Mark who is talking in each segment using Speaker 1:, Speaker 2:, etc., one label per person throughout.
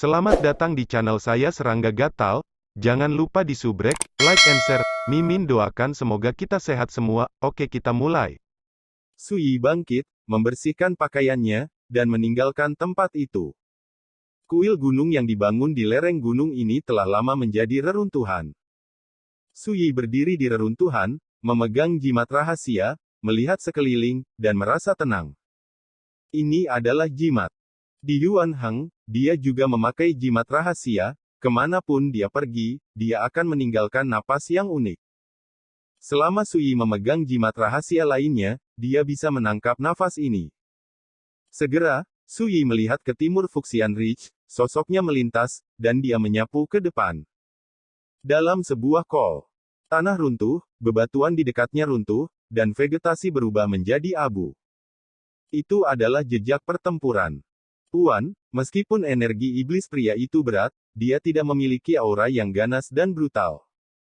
Speaker 1: Selamat datang di channel saya Serangga Gatal. Jangan lupa di subrek, like and share. Mimin doakan semoga kita sehat semua. Oke, kita mulai.
Speaker 2: Sui bangkit, membersihkan pakaiannya, dan meninggalkan tempat itu. Kuil gunung yang dibangun di lereng gunung ini telah lama menjadi reruntuhan. Sui berdiri di reruntuhan, memegang jimat rahasia, melihat sekeliling, dan merasa tenang. Ini adalah jimat. Di Yuan Heng, dia juga memakai jimat rahasia, kemanapun dia pergi, dia akan meninggalkan napas yang unik. Selama Sui memegang jimat rahasia lainnya, dia bisa menangkap nafas ini. Segera, Sui melihat ke timur Fuxian Ridge, sosoknya melintas, dan dia menyapu ke depan. Dalam sebuah kol, tanah runtuh, bebatuan di dekatnya runtuh, dan vegetasi berubah menjadi abu. Itu adalah jejak pertempuran. Tuan, meskipun energi iblis pria itu berat, dia tidak memiliki aura yang ganas dan brutal.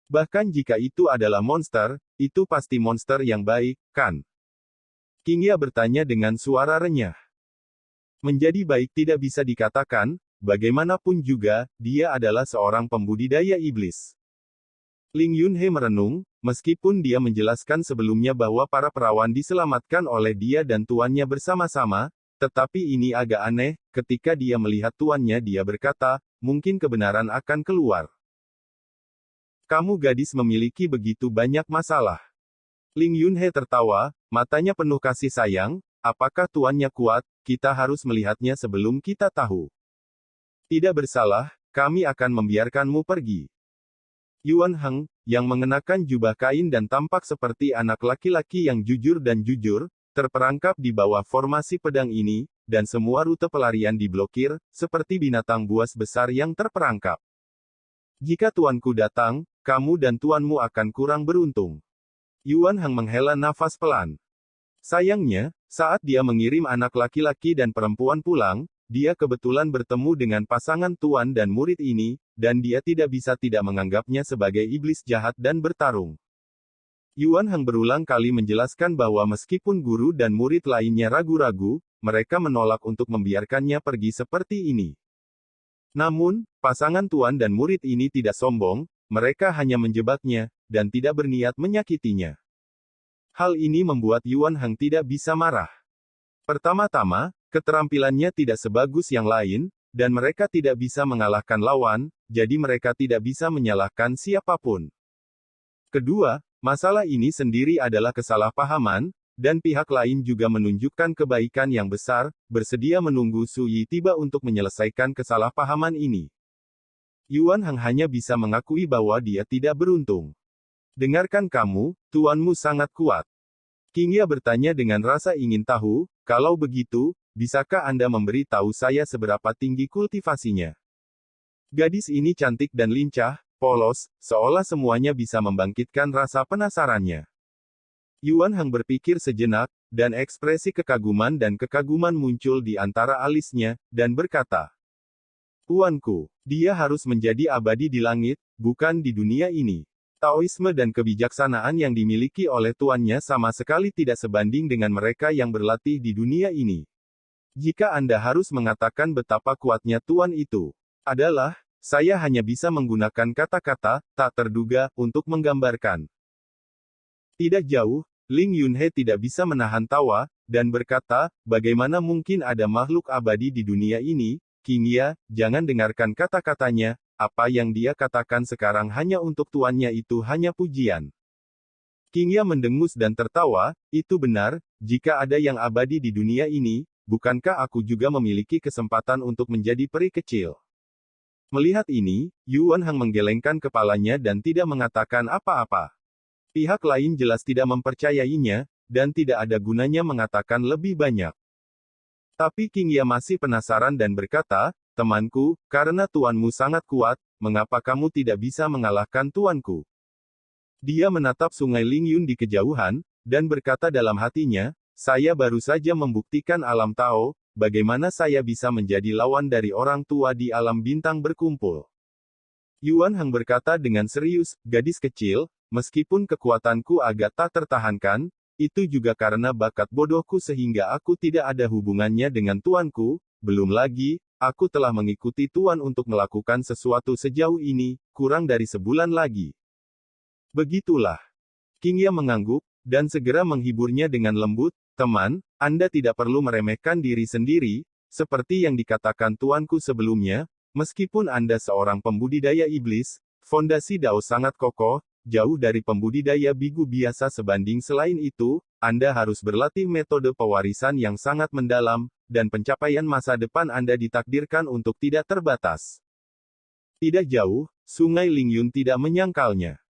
Speaker 2: Bahkan jika itu adalah monster, itu pasti monster yang baik, kan? Qingya bertanya dengan suara renyah. Menjadi baik tidak bisa dikatakan, bagaimanapun juga, dia adalah seorang pembudidaya iblis. Ling Yunhe merenung, meskipun dia menjelaskan sebelumnya bahwa para perawan diselamatkan oleh dia dan tuannya bersama-sama, tetapi ini agak aneh, ketika dia melihat tuannya dia berkata, mungkin kebenaran akan keluar. Kamu gadis memiliki begitu banyak masalah. Ling Yunhe tertawa, matanya penuh kasih sayang, apakah tuannya kuat, kita harus melihatnya sebelum kita tahu. Tidak bersalah, kami akan membiarkanmu pergi. Yuan Heng, yang mengenakan jubah kain dan tampak seperti anak laki-laki yang jujur dan jujur, terperangkap di bawah formasi pedang ini, dan semua rute pelarian diblokir, seperti binatang buas besar yang terperangkap. Jika tuanku datang, kamu dan tuanmu akan kurang beruntung. Yuan Heng menghela nafas pelan. Sayangnya, saat dia mengirim anak laki-laki dan perempuan pulang, dia kebetulan bertemu dengan pasangan tuan dan murid ini, dan dia tidak bisa tidak menganggapnya sebagai iblis jahat dan bertarung. Yuan Heng berulang kali menjelaskan bahwa meskipun guru dan murid lainnya ragu-ragu, mereka menolak untuk membiarkannya pergi seperti ini. Namun, pasangan tuan dan murid ini tidak sombong, mereka hanya menjebaknya, dan tidak berniat menyakitinya. Hal ini membuat Yuan Heng tidak bisa marah. Pertama-tama, keterampilannya tidak sebagus yang lain, dan mereka tidak bisa mengalahkan lawan, jadi mereka tidak bisa menyalahkan siapapun. Kedua, masalah ini sendiri adalah kesalahpahaman, dan pihak lain juga menunjukkan kebaikan yang besar, bersedia menunggu Sui tiba untuk menyelesaikan kesalahpahaman ini. Yuan Heng hanya bisa mengakui bahwa dia tidak beruntung. Dengarkan kamu, tuanmu sangat kuat. Qingya bertanya dengan rasa ingin tahu, kalau begitu, bisakah Anda memberi tahu saya seberapa tinggi kultivasinya? Gadis ini cantik dan lincah, polos, seolah semuanya bisa membangkitkan rasa penasarannya. Yuan Heng berpikir sejenak, dan ekspresi kekaguman dan kekaguman muncul di antara alisnya, dan berkata, Tuanku, dia harus menjadi abadi di langit, bukan di dunia ini. Taoisme dan kebijaksanaan yang dimiliki oleh tuannya sama sekali tidak sebanding dengan mereka yang berlatih di dunia ini. Jika Anda harus mengatakan betapa kuatnya tuan itu, adalah, saya hanya bisa menggunakan kata-kata, tak terduga, untuk menggambarkan. Tidak jauh, Ling Yunhe tidak bisa menahan tawa, dan berkata, bagaimana mungkin ada makhluk abadi di dunia ini, Qingya, jangan dengarkan kata-katanya, apa yang dia katakan sekarang hanya untuk tuannya itu hanya pujian. Qingya mendengus dan tertawa, itu benar, jika ada yang abadi di dunia ini, bukankah aku juga memiliki kesempatan untuk menjadi peri kecil? Melihat ini, Yuan Heng menggelengkan kepalanya dan tidak mengatakan apa-apa. Pihak lain jelas tidak mempercayainya, dan tidak ada gunanya mengatakan lebih banyak. Tapi Qingya masih penasaran dan berkata, temanku, karena tuanmu sangat kuat, mengapa kamu tidak bisa mengalahkan tuanku? Dia menatap sungai Lingyun di kejauhan, dan berkata dalam hatinya, saya baru saja membuktikan alam Tao, bagaimana saya bisa menjadi lawan dari orang tua di alam bintang berkumpul? Yuan Heng berkata dengan serius, gadis kecil, meskipun kekuatanku agak tak tertahankan, itu juga karena bakat bodohku sehingga aku tidak ada hubungannya dengan tuanku, belum lagi, aku telah mengikuti Tuan untuk melakukan sesuatu sejauh ini, kurang dari sebulan lagi. Begitulah. King Ya mengangguk, dan segera menghiburnya dengan lembut, teman, Anda tidak perlu meremehkan diri sendiri, seperti yang dikatakan tuanku sebelumnya, meskipun Anda seorang pembudidaya iblis, fondasi Dao sangat kokoh, jauh dari pembudidaya bigu biasa sebanding selain itu, Anda harus berlatih metode pewarisan yang sangat mendalam, dan pencapaian masa depan Anda ditakdirkan untuk tidak terbatas. Tidak jauh, Sungai Lingyun tidak menyangkalnya.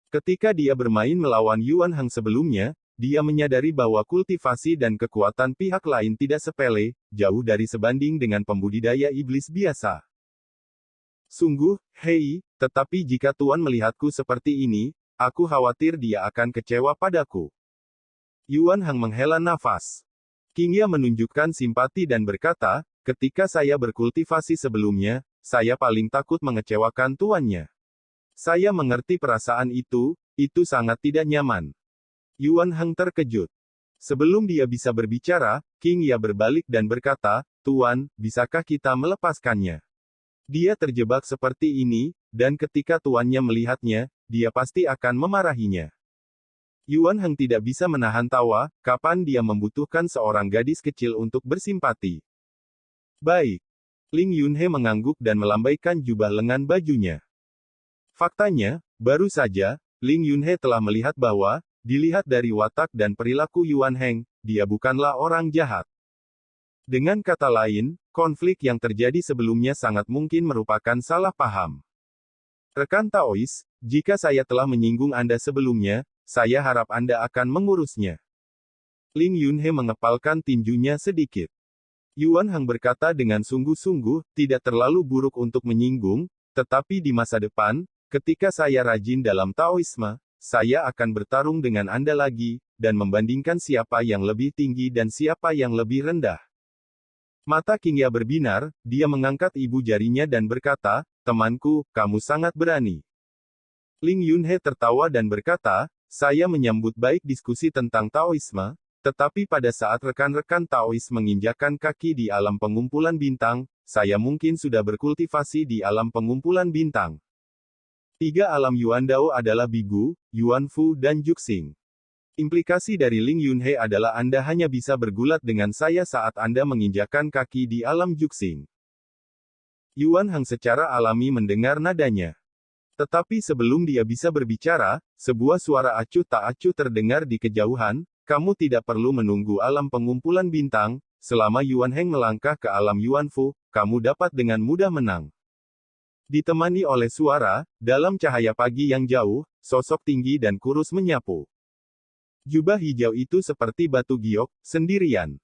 Speaker 2: Ketika dia bermain melawan Yuan Hang sebelumnya, dia menyadari bahwa kultivasi dan kekuatan pihak lain tidak sepele, jauh dari sebanding dengan pembudidaya iblis biasa. Sungguh, hei, tetapi jika Tuan melihatku seperti ini, aku khawatir dia akan kecewa padaku. Yuan Hang menghela nafas. King Ya menunjukkan simpati dan berkata, ketika saya berkultivasi sebelumnya, saya paling takut mengecewakan tuannya. Saya mengerti perasaan itu sangat tidak nyaman. Yuan Hang terkejut. Sebelum dia bisa berbicara, King Ya berbalik dan berkata, Tuan, bisakah kita melepaskannya? Dia terjebak seperti ini, dan ketika tuannya melihatnya, dia pasti akan memarahinya. Yuan Hang tidak bisa menahan tawa, kapan dia membutuhkan seorang gadis kecil untuk bersimpati. Baik. Ling Yunhe mengangguk dan melambaikan jubah lengan bajunya. Faktanya, baru saja, Ling Yunhe telah melihat bahwa, dilihat dari watak dan perilaku Yuan Hang, dia bukanlah orang jahat. Dengan kata lain, konflik yang terjadi sebelumnya sangat mungkin merupakan salah paham. Rekan Taois, jika saya telah menyinggung Anda sebelumnya, saya harap Anda akan mengurusnya. Ling Yunhe mengepalkan tinjunya sedikit. Yuan Hang berkata dengan sungguh-sungguh, tidak terlalu buruk untuk menyinggung, tetapi di masa depan, ketika saya rajin dalam Taoisme, saya akan bertarung dengan Anda lagi, dan membandingkan siapa yang lebih tinggi dan siapa yang lebih rendah. Mata King Ya berbinar, dia mengangkat ibu jarinya dan berkata, temanku, kamu sangat berani. Ling Yunhe tertawa dan berkata, saya menyambut baik diskusi tentang Taoisme, tetapi pada saat rekan-rekan Taois menginjakkan kaki di alam pengumpulan bintang, saya mungkin sudah berkultivasi di alam pengumpulan bintang. 3 alam Yuan Dao adalah Bigu, Yuan Fu dan Juxing. Implikasi dari Ling Yunhe adalah Anda hanya bisa bergulat dengan saya saat Anda menginjakkan kaki di alam Juxing. Yuan Hang secara alami mendengar nadanya. Tetapi sebelum dia bisa berbicara, sebuah suara acuh tak acuh terdengar di kejauhan, kamu tidak perlu menunggu alam pengumpulan bintang, selama Yuan Hang melangkah ke alam Yuan Fu, kamu dapat dengan mudah menang. Ditemani oleh suara, dalam cahaya pagi yang jauh, sosok tinggi dan kurus menyapu. Jubah hijau itu seperti batu giok, sendirian.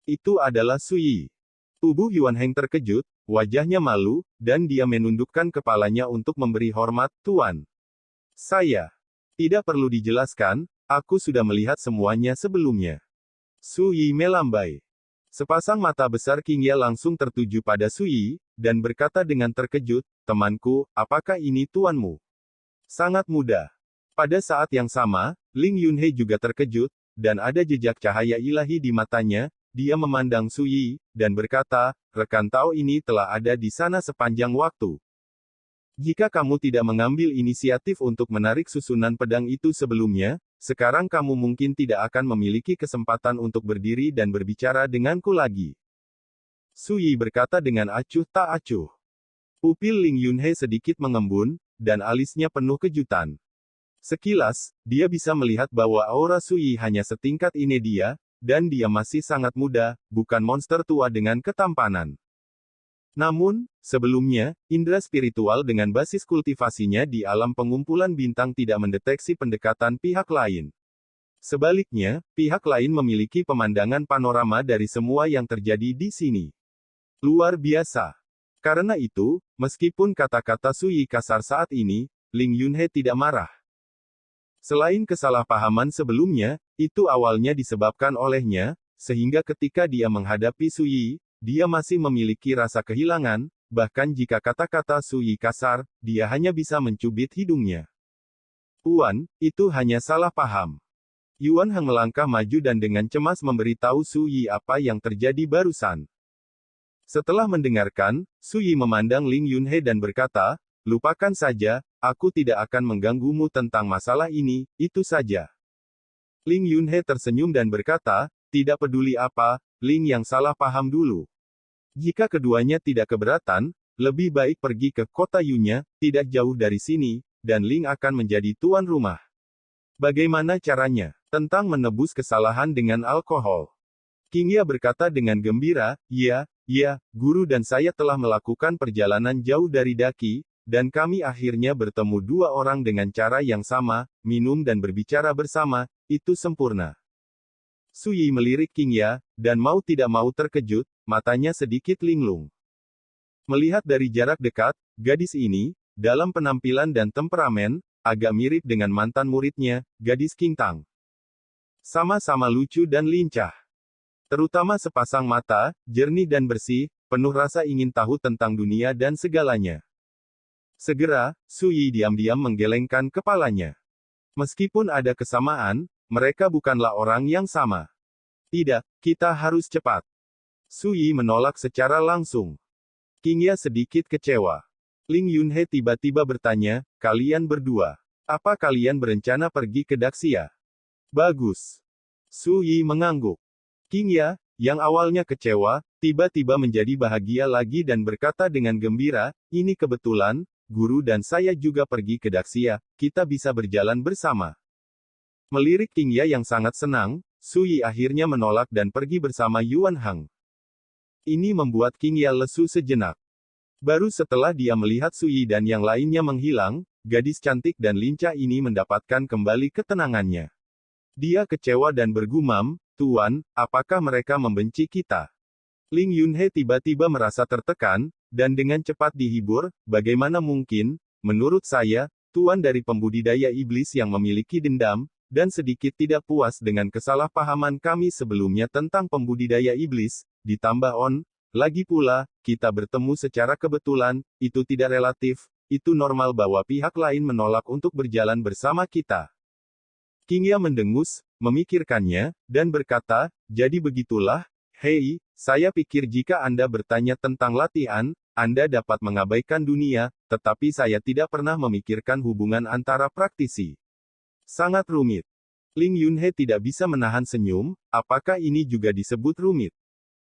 Speaker 2: Itu adalah Sui. Tubuh Yuan Hang terkejut, wajahnya malu, dan dia menundukkan kepalanya untuk memberi hormat, Tuan. Saya. Tidak perlu dijelaskan, aku sudah melihat semuanya sebelumnya. Sui melambai. Sepasang mata besar King Ya langsung tertuju pada Sui, dan berkata dengan terkejut, temanku, apakah ini tuanmu? Sangat mudah. Pada saat yang sama, Ling Yunhe juga terkejut, dan ada jejak cahaya ilahi di matanya, dia memandang Sui, dan berkata, rekan Tao ini telah ada di sana sepanjang waktu. Jika kamu tidak mengambil inisiatif untuk menarik susunan pedang itu sebelumnya, sekarang kamu mungkin tidak akan memiliki kesempatan untuk berdiri dan berbicara denganku lagi. Sui berkata dengan acuh tak acuh. Pupil Ling Yunhe sedikit mengembun, dan alisnya penuh kejutan. Sekilas, dia bisa melihat bahwa aura Sui hanya setingkat ini dia, dan dia masih sangat muda, bukan monster tua dengan ketampanan. Namun, sebelumnya, indera spiritual dengan basis kultivasinya di alam pengumpulan bintang tidak mendeteksi pendekatan pihak lain. Sebaliknya, pihak lain memiliki pemandangan panorama dari semua yang terjadi di sini. Luar biasa. Karena itu, meskipun kata-kata Sui kasar saat ini, Ling Yunhe tidak marah. Selain kesalahpahaman sebelumnya, itu awalnya disebabkan olehnya, sehingga ketika dia menghadapi Sui, dia masih memiliki rasa kehilangan, bahkan jika kata-kata Sui kasar, dia hanya bisa mencubit hidungnya. Tuan, itu hanya salah paham. Yuan Hang melangkah maju dan dengan cemas memberitahu Sui apa yang terjadi barusan. Setelah mendengarkan, Su Yi memandang Ling Yunhe dan berkata, lupakan saja, aku tidak akan mengganggumu tentang masalah ini, itu saja. Ling Yunhe tersenyum dan berkata, tidak peduli apa, Ling yang salah paham dulu. Jika keduanya tidak keberatan, lebih baik pergi ke kota Yunya, tidak jauh dari sini, dan Ling akan menjadi tuan rumah. Bagaimana caranya? Tentang menebus kesalahan dengan alkohol. Qingya berkata dengan gembira, ya, guru dan saya telah melakukan perjalanan jauh dari Daqi, dan kami akhirnya bertemu dua orang dengan cara yang sama, minum dan berbicara bersama, itu sempurna. Su Yi melirik Qingya, dan mau tidak mau terkejut, matanya sedikit linglung. Melihat dari jarak dekat, gadis ini, dalam penampilan dan temperamen, agak mirip dengan mantan muridnya, gadis Qing Tang. Sama-sama lucu dan lincah. Terutama sepasang mata, jernih dan bersih, penuh rasa ingin tahu tentang dunia dan segalanya. Segera, Su Yi diam-diam menggelengkan kepalanya. Meskipun ada kesamaan, mereka bukanlah orang yang sama. Tidak, kita harus cepat. Su Yi menolak secara langsung. Qingya sedikit kecewa. Ling Yunhe tiba-tiba bertanya, kalian berdua, apa kalian berencana pergi ke Daxia? Bagus. Su Yi mengangguk. Qingya, yang awalnya kecewa, tiba-tiba menjadi bahagia lagi dan berkata dengan gembira, ini kebetulan, guru dan saya juga pergi ke Daxia, kita bisa berjalan bersama. Melirik Qingya yang sangat senang, Su Yi akhirnya menolak dan pergi bersama Yuan Hang. Ini membuat Qingya lesu sejenak. Baru setelah dia melihat Su Yi dan yang lainnya menghilang, gadis cantik dan lincah ini mendapatkan kembali ketenangannya. Dia kecewa dan bergumam, Tuan, apakah mereka membenci kita? Ling Yunhe tiba-tiba merasa tertekan, dan dengan cepat dihibur, bagaimana mungkin, menurut saya, Tuan dari pembudidaya iblis yang memiliki dendam, dan sedikit tidak puas dengan kesalahpahaman kami sebelumnya tentang pembudidaya iblis, ditambah lagi pula, kita bertemu secara kebetulan, itu tidak relatif, itu normal bahwa pihak lain menolak untuk berjalan bersama kita. Qingya mendengus, memikirkannya, dan berkata, jadi begitulah, hei, saya pikir jika Anda bertanya tentang latihan, Anda dapat mengabaikan dunia, tetapi saya tidak pernah memikirkan hubungan antara praktisi. Sangat rumit. Ling Yunhe tidak bisa menahan senyum, apakah ini juga disebut rumit?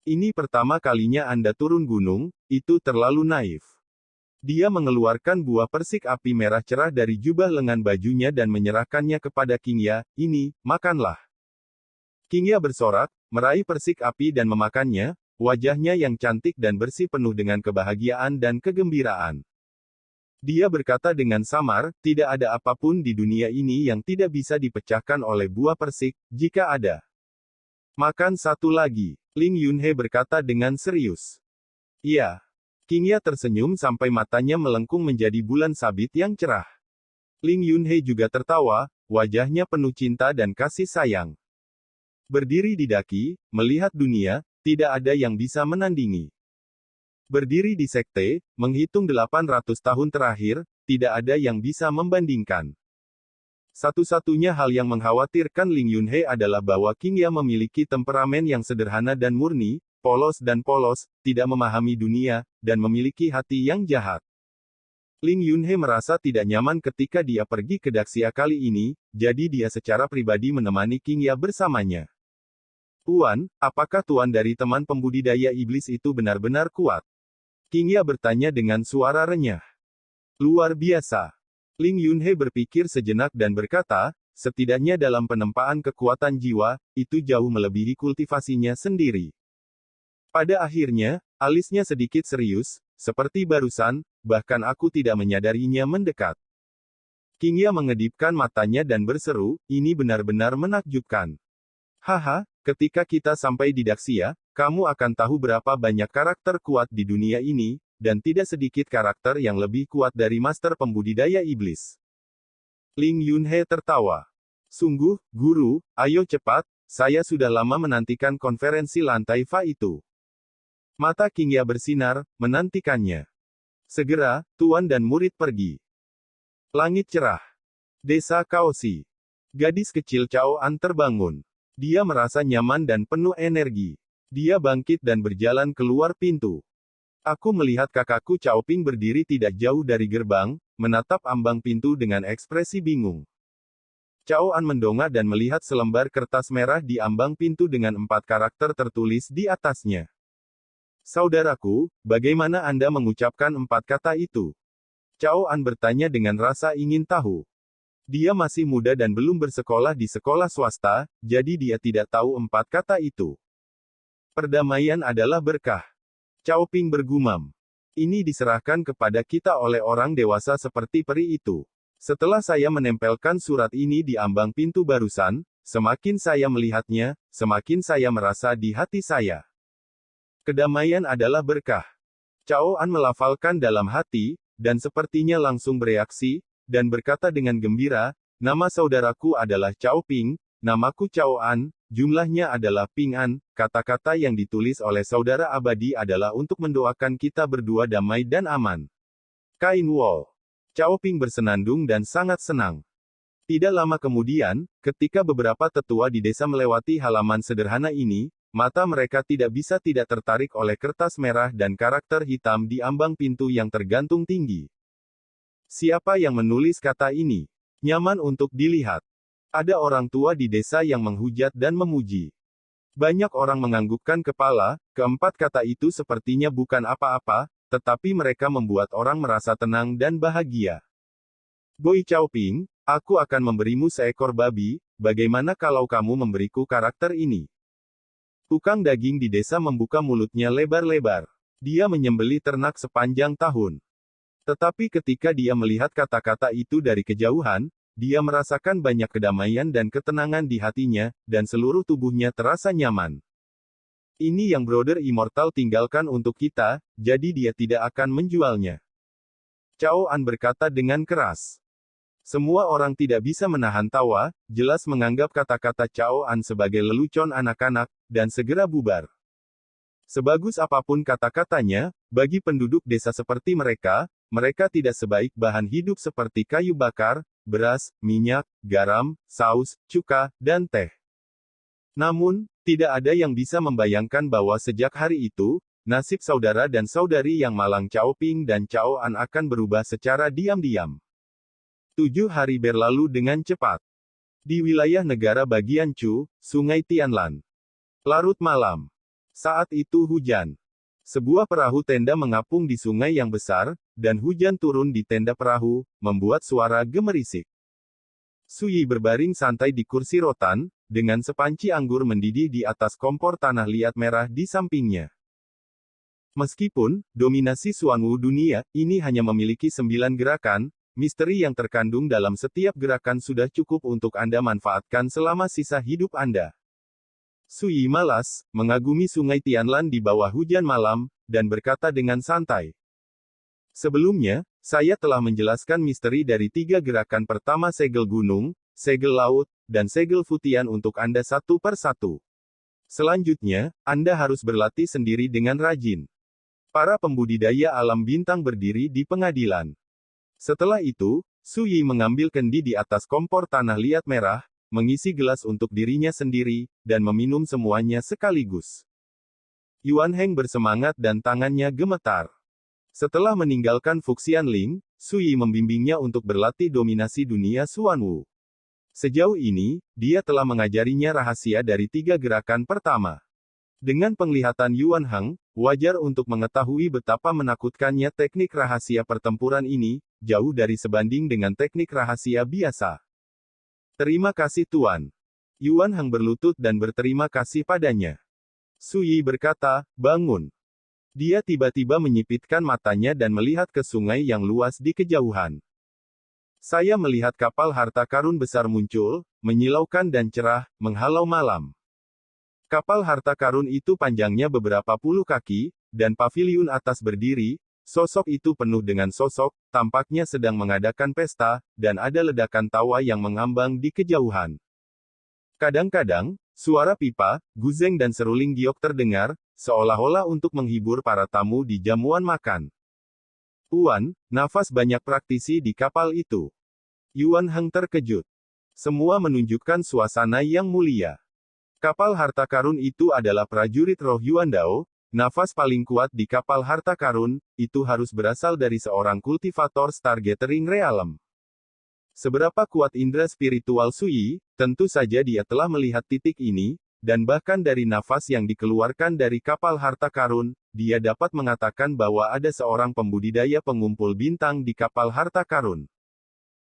Speaker 2: Ini pertama kalinya Anda turun gunung, itu terlalu naif. Dia mengeluarkan buah persik api merah cerah dari jubah lengan bajunya dan menyerahkannya kepada Qingya, ini, makanlah. Qingya bersorak, meraih persik api dan memakannya, wajahnya yang cantik dan bersih penuh dengan kebahagiaan dan kegembiraan. Dia berkata dengan samar, tidak ada apapun di dunia ini yang tidak bisa dipecahkan oleh buah persik, jika ada. Makan satu lagi, Ling Yunhe berkata dengan serius. Iya. Qingya tersenyum sampai matanya melengkung menjadi bulan sabit yang cerah. Ling Yunhe juga tertawa, wajahnya penuh cinta dan kasih sayang. Berdiri di Daqi, melihat dunia, tidak ada yang bisa menandingi. Berdiri di sekte, menghitung 800 tahun terakhir, tidak ada yang bisa membandingkan. Satu-satunya hal yang mengkhawatirkan Ling Yunhe adalah bahwa Qingya memiliki temperamen yang sederhana dan murni, polos, tidak memahami dunia, dan memiliki hati yang jahat. Ling Yunhe merasa tidak nyaman ketika dia pergi ke Daxia kali ini, jadi dia secara pribadi menemani Qingya bersamanya. Tuan, apakah Tuan dari teman pembudidaya iblis itu benar-benar kuat? Qingya bertanya dengan suara renyah. Luar biasa. Ling Yunhe berpikir sejenak dan berkata, setidaknya dalam penempaan kekuatan jiwa, itu jauh melebihi kultivasinya sendiri. Pada akhirnya, alisnya sedikit serius, seperti barusan, bahkan aku tidak menyadarinya mendekat. Qingya mengedipkan matanya dan berseru, ini benar-benar menakjubkan. Haha, ketika kita sampai di Daxia, kamu akan tahu berapa banyak karakter kuat di dunia ini, dan tidak sedikit karakter yang lebih kuat dari master pembudidaya iblis. Ling Yunhe tertawa. Sungguh, guru, ayo cepat, saya sudah lama menantikan konferensi lantai Fa itu. Mata Qingya bersinar, menantikannya. Segera, tuan dan murid pergi. Langit cerah. Desa Kaoshi. Gadis kecil Cao An terbangun. Dia merasa nyaman dan penuh energi. Dia bangkit dan berjalan keluar pintu. Aku melihat kakakku Cao Ping berdiri tidak jauh dari gerbang, menatap ambang pintu dengan ekspresi bingung. Cao An mendongak dan melihat selembar kertas merah di ambang pintu dengan 4 karakter tertulis di atasnya. Saudaraku, bagaimana Anda mengucapkan 4 kata itu? Cao An bertanya dengan rasa ingin tahu. Dia masih muda dan belum bersekolah di sekolah swasta, jadi dia tidak tahu 4 kata itu. Perdamaian adalah berkah. Cao Ping bergumam. Ini diserahkan kepada kita oleh orang dewasa seperti peri itu. Setelah saya menempelkan surat ini di ambang pintu barusan, semakin saya melihatnya, semakin saya merasa di hati saya. Kedamaian adalah berkah. Cao An melafalkan dalam hati, dan sepertinya langsung bereaksi, dan berkata dengan gembira, nama saudaraku adalah Cao Ping, namaku Cao An, jumlahnya adalah Ping An, kata-kata yang ditulis oleh saudara abadi adalah untuk mendoakan kita berdua damai dan aman. Kain Wall. Cao Ping bersenandung dan sangat senang. Tidak lama kemudian, ketika beberapa tetua di desa melewati halaman sederhana ini, mata mereka tidak bisa tidak tertarik oleh kertas merah dan karakter hitam di ambang pintu yang tergantung tinggi. Siapa yang menulis kata ini? Nyaman untuk dilihat. Ada orang tua di desa yang menghujat dan memuji. Banyak orang menganggukkan kepala, keempat kata itu sepertinya bukan apa-apa, tetapi mereka membuat orang merasa tenang dan bahagia. Boy Cao Ping, aku akan memberimu seekor babi, bagaimana kalau kamu memberiku karakter ini? Tukang daging di desa membuka mulutnya lebar-lebar. Dia menyembeli ternak sepanjang tahun. Tetapi ketika dia melihat kata-kata itu dari kejauhan, dia merasakan banyak kedamaian dan ketenangan di hatinya, dan seluruh tubuhnya terasa nyaman. Ini yang Brother Immortal tinggalkan untuk kita, jadi dia tidak akan menjualnya. Cao An berkata dengan keras. Semua orang tidak bisa menahan tawa, jelas menganggap kata-kata Cao An sebagai lelucon anak-anak, dan segera bubar. Sebagus apapun kata-katanya, bagi penduduk desa seperti mereka tidak sebaik bahan hidup seperti kayu bakar, beras, minyak, garam, saus, cuka, dan teh. Namun, tidak ada yang bisa membayangkan bahwa sejak hari itu, nasib saudara dan saudari yang malang Cao Ping dan Cao An akan berubah secara diam-diam. 7 hari berlalu dengan cepat. Di wilayah negara bagian Chu, Sungai Tianlan. Larut malam. Saat itu hujan. Sebuah perahu tenda mengapung di sungai yang besar, dan hujan turun di tenda perahu, membuat suara gemerisik. Suyi berbaring santai di kursi rotan, dengan sepanci anggur mendidih di atas kompor tanah liat merah di sampingnya. Meskipun, dominasi Xuanwu dunia, ini hanya memiliki 9 gerakan, misteri yang terkandung dalam setiap gerakan sudah cukup untuk Anda manfaatkan selama sisa hidup Anda. Suyi malas, mengagumi sungai Tianlan di bawah hujan malam, dan berkata dengan santai. Sebelumnya, saya telah menjelaskan misteri dari 3 gerakan pertama segel gunung, segel laut, dan segel futian untuk Anda satu per satu. Selanjutnya, Anda harus berlatih sendiri dengan rajin. Para pembudidaya alam bintang berdiri di pengadilan. Setelah itu, Suyi mengambil kendi di atas kompor tanah liat merah, mengisi gelas untuk dirinya sendiri, dan meminum semuanya sekaligus. Yuan Heng bersemangat dan tangannya gemetar. Setelah meninggalkan Fuxianling, Suyi membimbingnya untuk berlatih dominasi dunia Xuanwu. Sejauh ini, dia telah mengajarinya rahasia dari 3 gerakan pertama. Dengan penglihatan Yuan Heng, wajar untuk mengetahui betapa menakutkannya teknik rahasia pertempuran ini, jauh dari sebanding dengan teknik rahasia biasa. Terima kasih Tuan. Yuan Heng berlutut dan berterima kasih padanya. Suyi berkata, bangun. Dia tiba-tiba menyipitkan matanya dan melihat ke sungai yang luas di kejauhan. Saya melihat kapal harta karun besar muncul, menyilaukan dan cerah, menghalau malam. Kapal harta karun itu panjangnya beberapa puluh kaki, dan paviliun atas berdiri. Sosok itu penuh dengan sosok, tampaknya sedang mengadakan pesta, dan ada ledakan tawa yang mengambang di kejauhan. Kadang-kadang, suara pipa, guzeng dan seruling giok terdengar, seolah-olah untuk menghibur para tamu di jamuan makan. Tuan, nafas banyak praktisi di kapal itu. Yuan Heng terkejut. Semua menunjukkan suasana yang mulia. Kapal harta karun itu adalah prajurit roh Yuan Dao. Nafas paling kuat di kapal harta karun, itu harus berasal dari seorang kultivator Stargathering Realm. Seberapa kuat indera spiritual Sui, tentu saja dia telah melihat titik ini, dan bahkan dari nafas yang dikeluarkan dari kapal harta karun, dia dapat mengatakan bahwa ada seorang pembudidaya pengumpul bintang di kapal harta karun.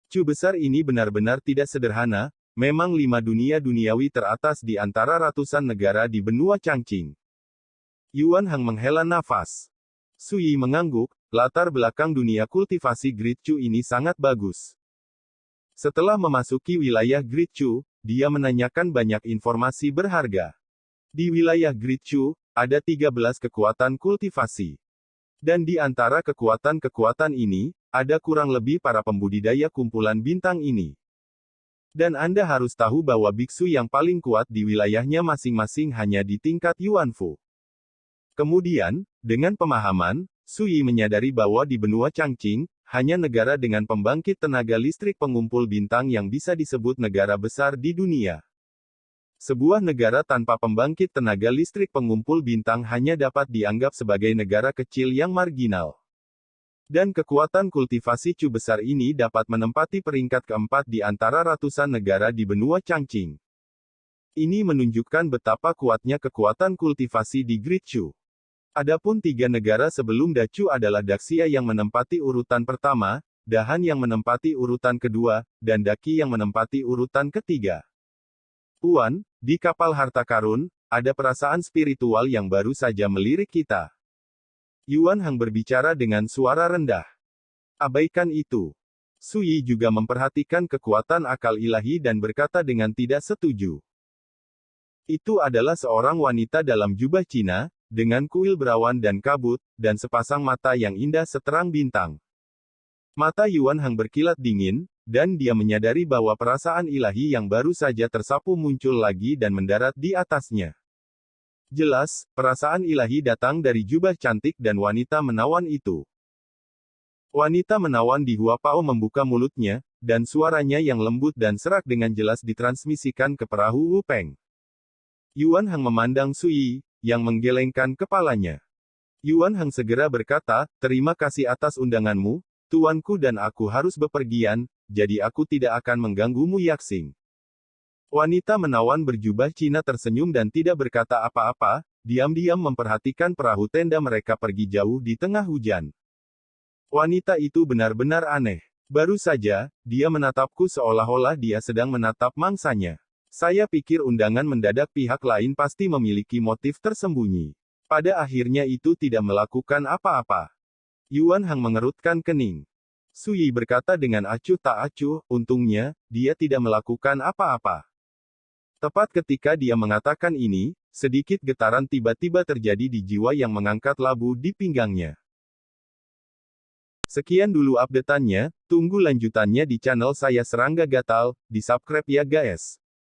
Speaker 2: Cu besar ini benar-benar tidak sederhana, memang 5 dunia duniawi teratas di antara ratusan negara di benua Changqing. Yuan Hang menghela nafas. Sui mengangguk, latar belakang dunia kultivasi Great Chu ini sangat bagus. Setelah memasuki wilayah Great Chu, dia menanyakan banyak informasi berharga. Di wilayah Great Chu, ada 13 kekuatan kultivasi. Dan di antara kekuatan-kekuatan ini, ada kurang lebih para pembudidaya kumpulan bintang ini. Dan Anda harus tahu bahwa biksu yang paling kuat di wilayahnya masing-masing hanya di tingkat Yuanfu. Kemudian, dengan pemahaman, Sui menyadari bahwa di benua Changqing, hanya negara dengan pembangkit tenaga listrik pengumpul bintang yang bisa disebut negara besar di dunia. Sebuah negara tanpa pembangkit tenaga listrik pengumpul bintang hanya dapat dianggap sebagai negara kecil yang marginal. Dan kekuatan kultivasi Chu besar ini dapat menempati peringkat keempat di antara ratusan negara di benua Changqing. Ini menunjukkan betapa kuatnya kekuatan kultivasi di Great Chu. Adapun 3 negara sebelum Dachu adalah Daxia yang menempati urutan pertama, Dahan yang menempati urutan kedua, dan Daqi yang menempati urutan ketiga. Puan, di kapal harta karun, ada perasaan spiritual yang baru saja melirik kita. Yuan Hang berbicara dengan suara rendah. Abaikan itu. Sui juga memperhatikan kekuatan akal ilahi dan berkata dengan tidak setuju. Itu adalah seorang wanita dalam jubah Cina, dengan kuil berawan dan kabut, dan sepasang mata yang indah seterang bintang. Mata Yuan Hang berkilat dingin, dan dia menyadari bahwa perasaan ilahi yang baru saja tersapu muncul lagi dan mendarat di atasnya. Jelas, perasaan ilahi datang dari jubah cantik dan wanita menawan itu. Wanita menawan di Huapao membuka mulutnya, dan suaranya yang lembut dan serak dengan jelas ditransmisikan ke perahu Wu Peng. Yuan Hang memandang Sui, yang menggelengkan kepalanya. Yuan Hang segera berkata, terima kasih atas undanganmu, tuanku dan aku harus bepergian, jadi aku tidak akan mengganggumu Yaxing. Wanita menawan berjubah Cina tersenyum dan tidak berkata apa-apa, diam-diam memperhatikan perahu tenda mereka pergi jauh di tengah hujan. Wanita itu benar-benar aneh. Baru saja, dia menatapku seolah-olah dia sedang menatap mangsanya. Saya pikir undangan mendadak pihak lain pasti memiliki motif tersembunyi. Pada akhirnya itu tidak melakukan apa-apa. Yuan Hang mengerutkan kening. Sui berkata dengan acuh tak acuh, untungnya, dia tidak melakukan apa-apa. Tepat ketika dia mengatakan ini, sedikit getaran tiba-tiba terjadi di jiwa yang mengangkat labu di pinggangnya. Sekian dulu update-annya, tunggu lanjutannya di channel saya Serangga Gatal, di subscribe ya guys.